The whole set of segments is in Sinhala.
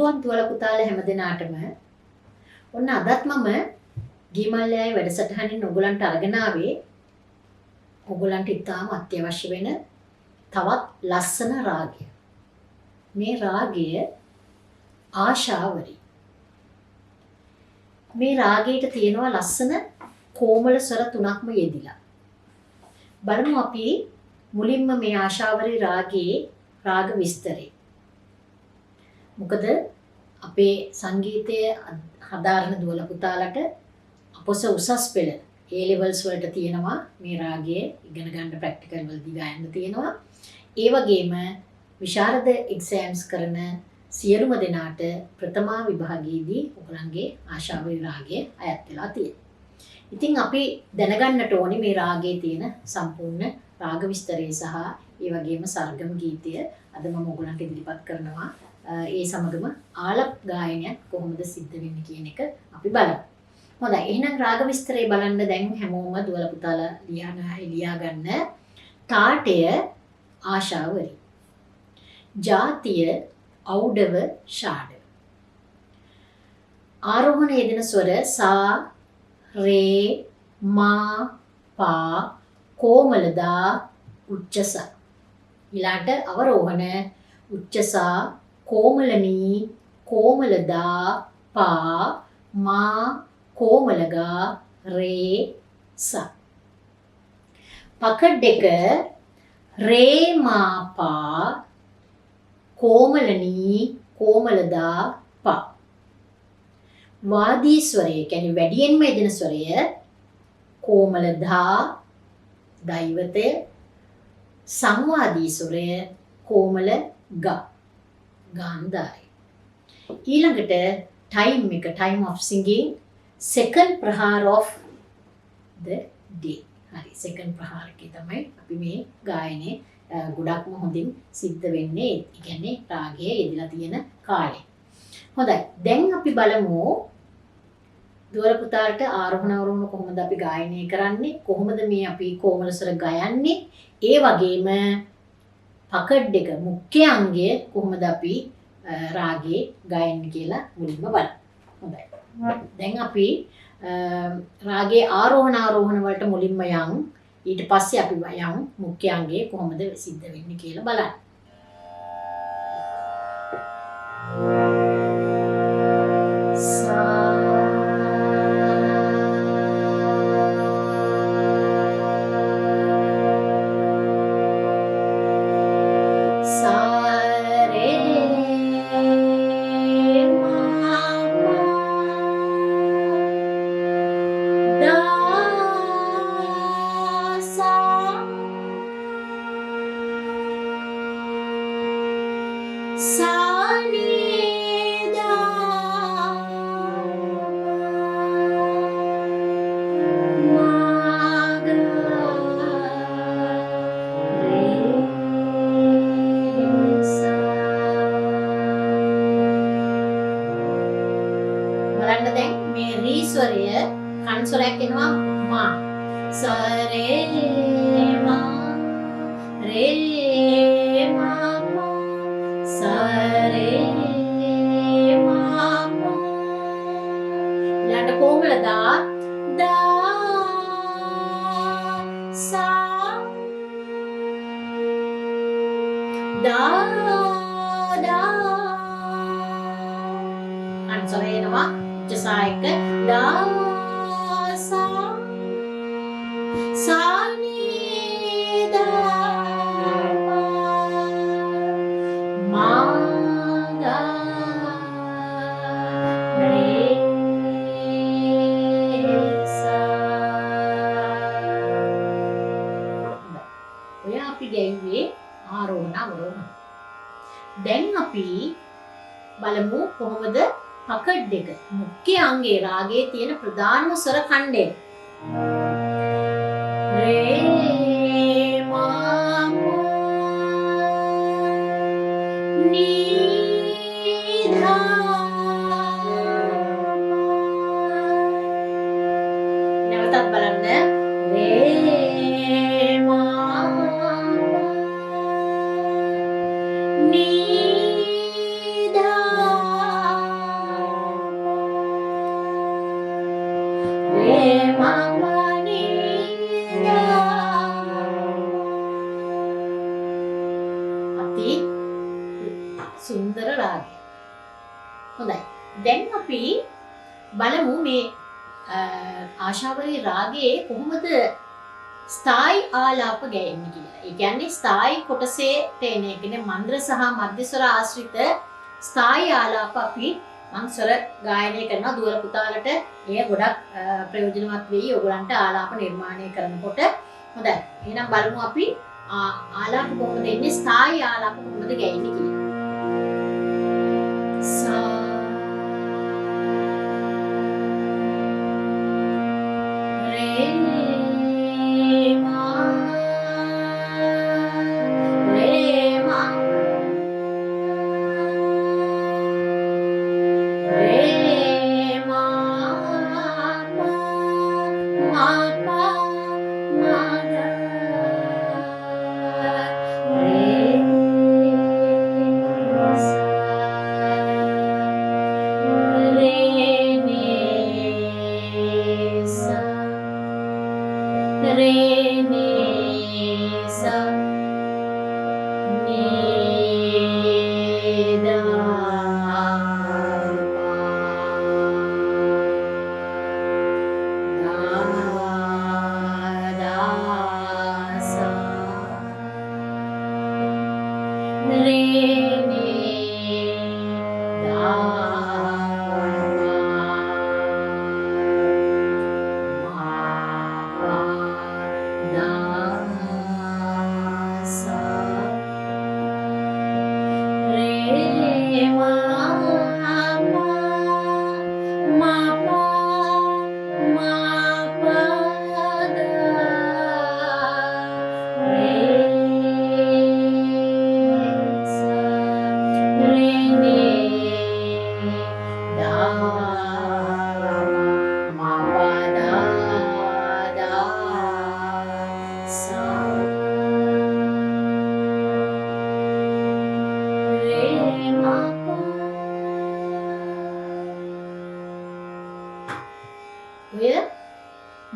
සුබපුවන් තුවල පුතාලා හැමදෙනාටම ඔන්න අදත් මම ගීමල්ලෑයි වැඩසටහනින් ඔයගලන්ට අරගෙන ආවේ ඔයගලන්ට ඉතාම අත්‍යවශ්‍ය වෙන තවත් ලස්සන රාගය. මේ රාගය ආශාවරි. මේ රාගයට තියෙනවා ලස්සන කොමල ස්වර තුනක්ම යෙදිලා. බලමු අපි මුලින්ම මේ ආශාවරි රාගයේ රාග විස්තරේ. මොකද අපේ සංගීතයේ හදාරන දුවල පුතාලට අපොස උසස් පෙළ A levels වලට තියෙනවා මේ රාගය ඉගෙන ගන්න ප්‍රැක්ටිකල් වලදී ගන්න තියෙනවා. ඒ වගේම විශාරද එක්සෑම්ස් කරන සියලුම දෙනාට ප්‍රථමා විභාගයේදී ඔයගලන්ගේ ආශාවරි රාගය අයත් වෙලා තියෙනවා. ඉතින් අපි දැනගන්නට ඕනේ මේ රාගයේ තියෙන සම්පූර්ණ රාග විස්තරය සහ ඒ වගේම සර්ගම් ගීතය අද මම ඔයගලන්ට ඉදිරිපත් කරනවා. ඒ සමගම ආලප් ගායනයක් කොහොමද සිද්ධ වෙන්නේ කියන එක අපි බලමු. හොඳයි. එහෙනම් රාග විස්තරය බලන්න දැන් හැමෝම දුවල පුතාලා ලියා ගන්න. තාඨය ආශාවරි. ජාතිය ඖඩව ෂාඩ. ආරෝහණ යෙදෙන ස්වර සා රේ මා පා කොමලදා උච්චසා. ඊළාට අවරෝහණ උච්චසා कोमलनी कोमलदा पा मा कोमलगा रे सा. पकड़ डेक रे मा पा कोमलनी कोमलदा पा. वादी स्वरे यानी वेडियन में दिन स्वरे कोमलदा दैवते संवादी स्वरे कोमल गा ගාන්ධාරය. ඊළඟට time of singing second prahar of the day. හරි second prahar එකේ තමයි අපි මේ ගායනේ ගොඩක්ම හොඳින් සිද්ධ වෙන්නේ. ඒ කියන්නේ රාගයේ යෙදලා තියෙන කාලේ. හොඳයි. දැන් අපි බලමු දුවර පුතාලට ආරෝහණ අවරෝහණ කොහොමද අපි ගායනය කරන්නේ? කොහොමද මේ අපි කොමල ස්වර ගයන්නේ? ඒ වගේම පකඩ් එක මුඛ්‍ය අංගය කොහොමද අපි රාගයේ ගයන්නේ කියලා මුලින්ම බලමු. හොඳයි. දැන් අපි රාගයේ ආරෝහණ වලට මුලින්ම යන් ඊට පස්සේ අපි යන් මුඛ්‍ය අංගය කොහොමද සිද්ධ වෙන්නේ කියලා බලන්න. දැන් අපි බලමු කොහොමද පකඩ් එක මුඛ්‍ය අංගයේ රාගයේ තියෙන ප්‍රධානම ස්වර ඛණ්ඩය. රේ මා නී ධා. නැවතත් බලන්න. රේ මා නී ධා හොඳයි. දැන් අපි බලමු මේ ආශාවරී රාගයේ කොහොමද ස්ථායි ආලාප ගැයෙන්නේ කියලා. ඒ කියන්නේ ස්ථායි කොටසේ තේන එක කියන්නේ මන්ද්‍ර සහ මධ්‍යස්වර ආශ්‍රිත ස්ථායි ආලාප අපි මං ස්වර ගායනය කරනවා දුවල පුතාලට එය ගොඩක් ප්‍රයෝජනවත් වෙයි ඔයගලන්ට ආලාප නිර්මාණය කරනකොට. හොඳයි. එහෙනම් බලමු අපි ආලාප කොහොමද එන්නේ ස්ථායි ආලාප කොහොමද ගැයෙන්නේ කියලා. සා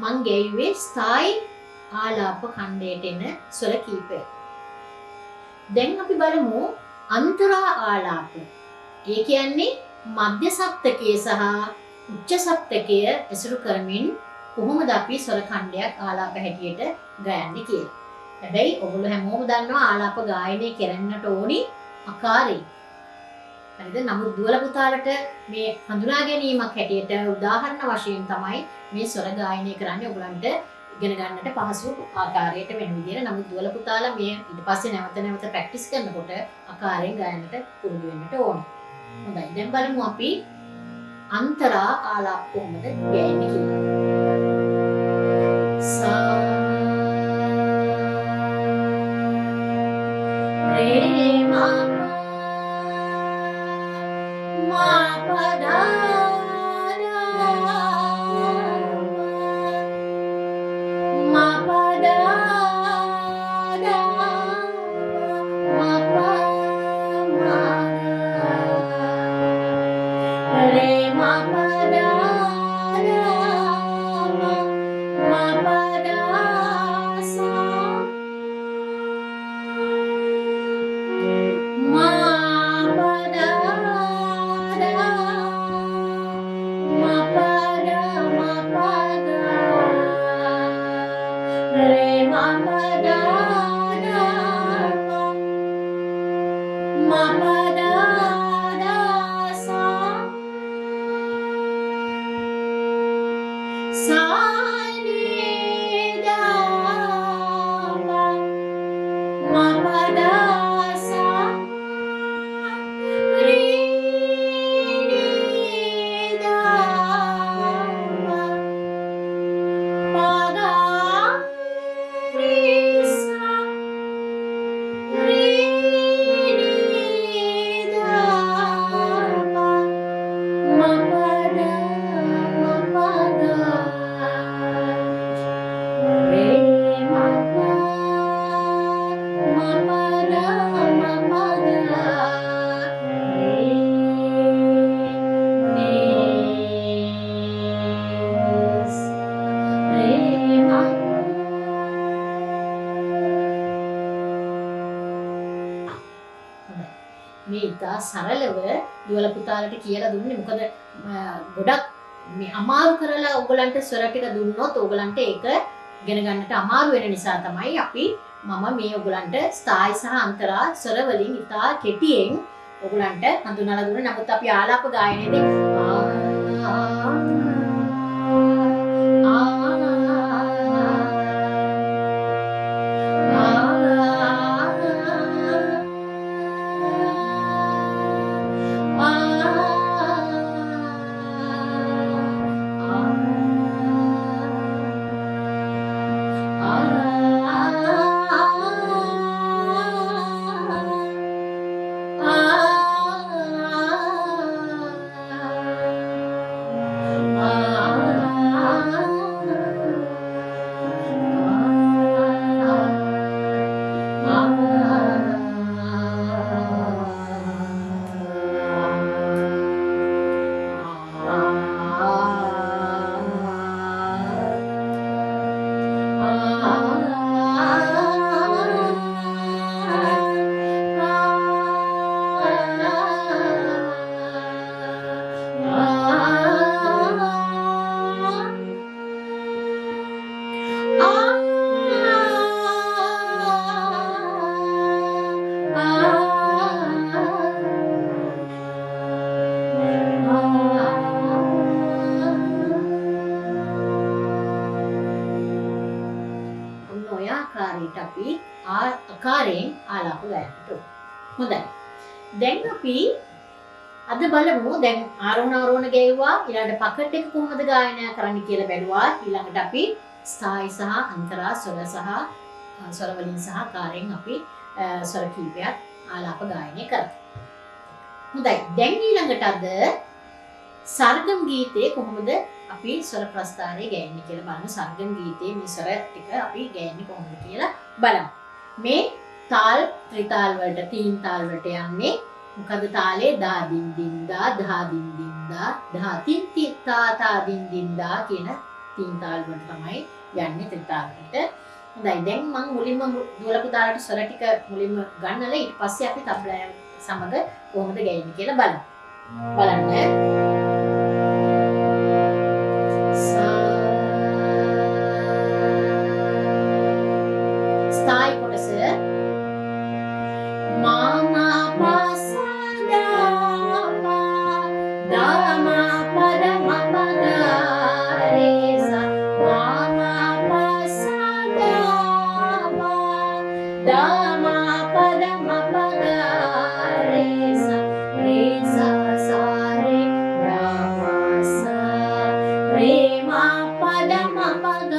මං ගැයුවේ ස්ථායි ආලාප ඛණ්ඩයට එන ස්වර කීපය. දැන් අපි බලමු අන්තරා ආලාප. ඒ කියන්නේ මධ්‍ය සප්තකය සහ උච්ච සප්තකය ඇසුරු කරමින් කොහොමද අපි ස්වර ඛණ්ඩයක් ආලාප හැටියට ගයන්නේ කියලා. හැබැයි ඔයගොල්ලෝ හැමෝම දන්නවා ආලාප ගායනය කරන්නට ඕනි ආකාරය. හරිද? නමුත් දුවල පුතාලට මේ හඳුනා ගැනීමක් හැටියට උදාහරණ වශයෙන් තමයි මේ ස්වර ගායනය කරන්නේ ඔයගලන්ට ඉගෙන ගන්නට පහසු ආකාරයට වෙන විදියට. නමුත් දුවල පුතාලා මේ ඊට පස්සේ නැවත ප්‍රැක්ටිස් කරනකොට ආකාරයෙන් ගායනට පුරුදු වෙන්නට ඕනේ. හොඳයි. දැන් බලමු අපි අන්තරා ආලාප කොහොමද ගෑන්නේ කියලා. සා රේ මා මේ ඉතා සරලව දුවල පුතාලට කියලා දුන්නේ. මොකද ගොඩක් මේ අමාරු කරලා ඔයගලන්ට ස්වර ටික දුන්නොත් ඔයගලන්ට ඒක ඉගෙන ගන්නට අමාරු වෙන නිසා තමයි අපි මම මේ ඔයගලන්ට ස්ථායි සහ අන්තරා ස්වර වලින් ඉතා කෙටියෙන් ඔයගලන්ට හඳුන්වලා දුන්නා. නමුත් අපි ආලාප ගායනයේදී අපි ආකාරයෙන් ආලාප ගයන්නට ඕන. හොඳයි. දැන් අපි අද බලමු දැන් ආරෝහණ ගැයුවා ඊළඟට පකට් එක කොහොමද ගායනය කරන්න කියලා බැලුවා. ඊළඟට අපි ස්ථායි සහ අන්තරා ස්වර සහ ස්වර වලින් සහ ආකාරයෙන් අපි ස්වර කීපයක් ආලාප ගායනය කරමු. හොඳයි. දැන් ඊළඟට අද සර්ගම් ගීතේ කොහොමද අපි ස්වර ප්‍රස්ථාරයේ ගයන්නේ කියලා බලමු. සර්ගම් ගීතේ මේ ස්වර ටික අපි ගයන්නේ කොහොමද කියලා බලමු. මේ තාල් ත්‍රිතාල් වලට තීන් තාල් වලට යන්නේ මොකද තාලේ දා දින් දින් දා දා දින් දින් දා දා තින් තින් තා තා දින් දින් දා කියන තීන් තාල් වලට තමයි යන්නේ ත්‍රිතාල් වලට. හොඳයි. දැන් මම මුලින්ම දුවල පුතාලට ස්වර ටික මුලින්ම ගන්නලා ඊට පස්සේ අපි තබ්ලා සමග කොහොමද ගයන්නේ කියලා බලමු. බලන්න. ස්ථායි කොටස මාමා පාසදා දාමා පද මපගාරේසා මාමා පාසදා දාමා පද මපගාරේසා රේසා සාරේ දාමසා රේමා පද මපගාරේසා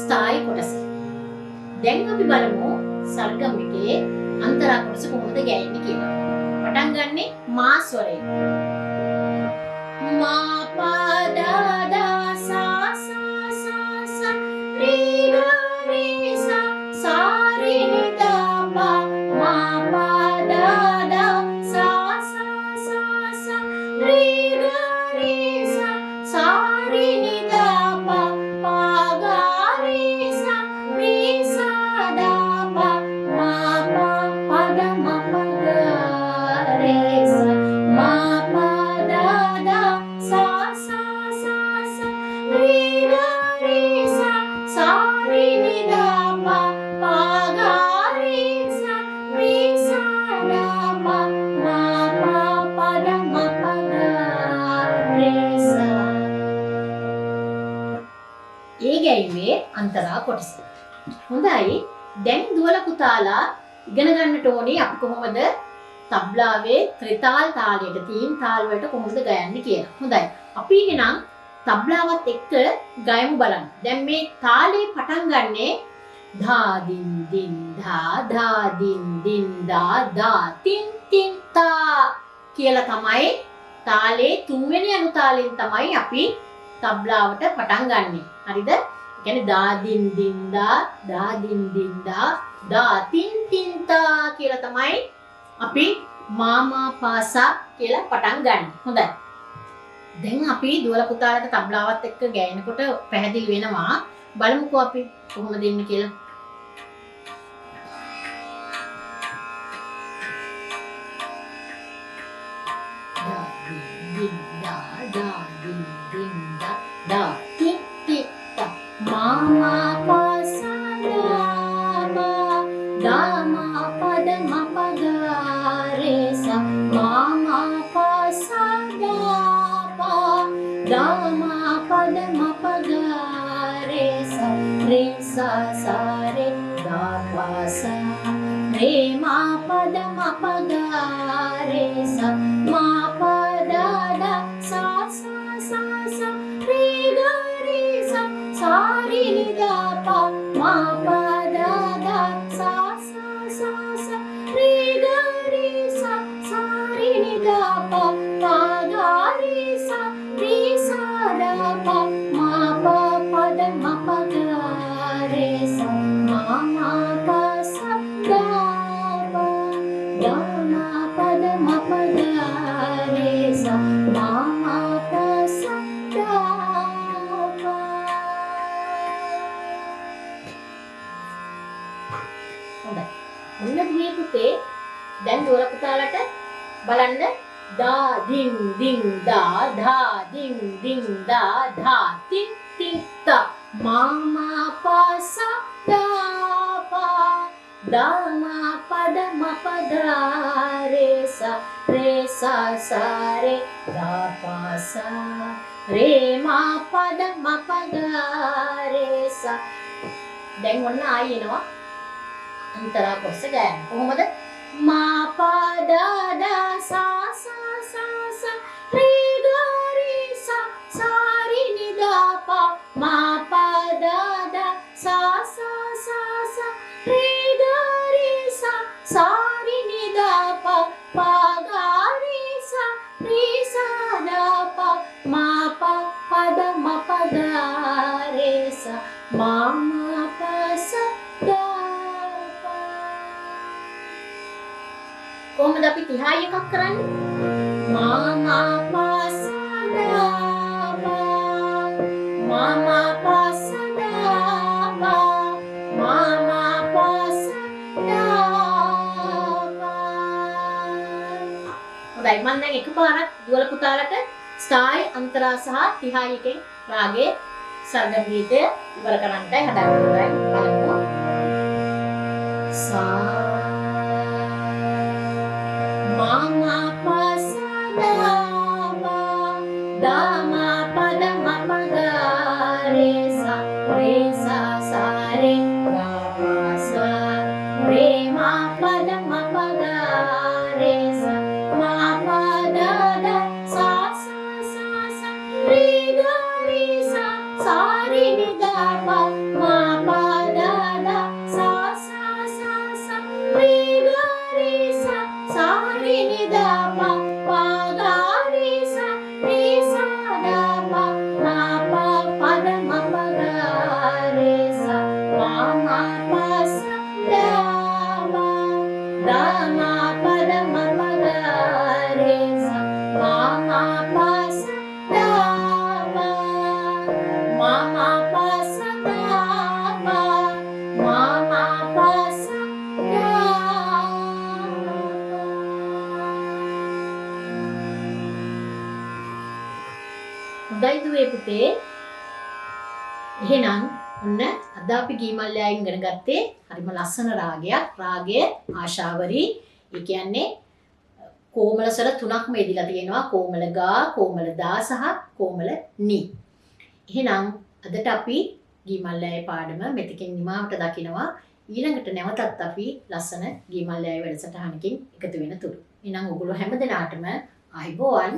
ස්ථායි කොටස. දැන් අපි බලමු සර්ගම් එකේ අන්තරා කොටස කොහොමද ගයන්නේ කියලා. පටන් ගන්නෙ මා ස්වරයෙන්. මා පද දා සා සා සා සා රේ ගා රේ සා සා රේ නි දා පා මා පද දා සා සා සා සා රේ ගා රේ සා සා රේ නි දා පා පා ගා අන්තරා කොටස. හොඳයි. දැන් දුවල පුතාලා ඉගෙන ගන්නට ඕනේ අපි කොහොමද තබ්ලාවේ ත්‍රිතාල් තාලයට තීන් තාල් වලට කොහොමද ගයන්නේ කියලා. හොඳයි. අපි එහෙනම් තබ්ලාවත් එක්ක ගයමු බලන්න. දැන් මේ තාලේ පටන් ගන්නේ ධා දින් දින් ධා ධා දින් දින් දා දා තින් තින් තා කියලා තමයි තාලේ තුන්වෙනි අනු තාලෙන් තමයි අපි තබ්ලාවට පටන් ගන්නෙ. හරිද? කියන්නේ දා දින් දින්දා දා දින් දින්දා දා තින් තින්තා කියලා තමයි අපි මාමා පාසා කියලා පටන් ගන්න. හොඳයි. දැන් අපි දුවලා පුතාලට තබ්ලාවත් එක්ක ගෑනකොට පැහැදිලි වෙනවා. බලමුකෝ අපි කොහොමද දෙන්නේ කියලා. Da din din da da din din da da tin tin ta mama pa sa da ma da ma pa da ma pa ga re sa mama pa sa da pa da ma pa da ma pa ga re sa sa re da pa sa re ma pa da ma pa ga re sa ma pa da da sa sa sa sa re ga re sa re ni da pa ma pa da da sa sa sa sa re ga re sa re ni da pa ga re sa da pa ma pa da ma pa ga re sa ma pa sa da pa da ma pa da ma pa ga re sa ma pa sa da pa. හොඳයි. ඔන්න දුවේ පුතේ දැන් දොර පුතාලට බලන්න දා දින් දින් දා ධා දින් දින් දා ධා තින් තින් තා මාමා පාසා දා පා දා මා පද ම පද රේ සා සා රේ දා පාසා රේ මා පද ම පද රේ සා. දැන් ඔන්න ආයෙ එනවා අන්තරා කොස්ස ගෑන. කොහොමද? මා පා දා දා සා සා සා සා රේ ගා රේ සා ri ni da pa ma pa da da sa sa sa sa re ga re sa ri ni da pa ga re sa da pa ma da ma pa ga re sa ma pa sa da pa. කොහොමද අපි 30 එකක් කරන්නේ? මාමා පාසදා Mama pasadapa Mama pasadapa. හොඳයි මම දැන් එකපාරක් දුවල පුතාලට ස්ථායි අන්තරා සහ 31 රාගයේ සර්ග ගීතය ඉවර කරන්නයි හදාගන්නයි බලමු. සා Mama pasadapa Dama padama paga re sa sa re ga sa re ma padama paga re sa ma pa da da sa sa sa sa re ga re sa re ni da pa ma pa da da sa sa sa sa re ga re sa re ni da pa ga re sa da pa ma pa pa da ma pa ga re sa ma pa sa da pa da ma pa da ma pa ga re sa ma pa sa da pa ma pa sa da pa ma pa sa da pa. හොඳයි දුවේ පුතේ. එහෙනම් ඔන්න අද අපි ගීමල්ලයන් ඉගෙන ගත්තේ හරිම ලස්සන රාගයක්. රාගය ආශාවරි. ඒ කියන්නේ කෝමල ස්වර තුනක්ම යෙදিলা තියෙනවා. කෝමල ගා, කෝමල දා සහ කෝමල නි. එහෙනම් අදට අපි ගීමල්ලයේ පාඩම මෙතකින් නිමාවට දකිනවා. ඊළඟට නැවතත් අපි ලස්සන ගීමල්ලයේ වැඩසටහනකින් එකතු වෙන තුරු. එහෙනම් ඔයගොල්ලෝ හැමදෙනාටම ආයිබෝවන්.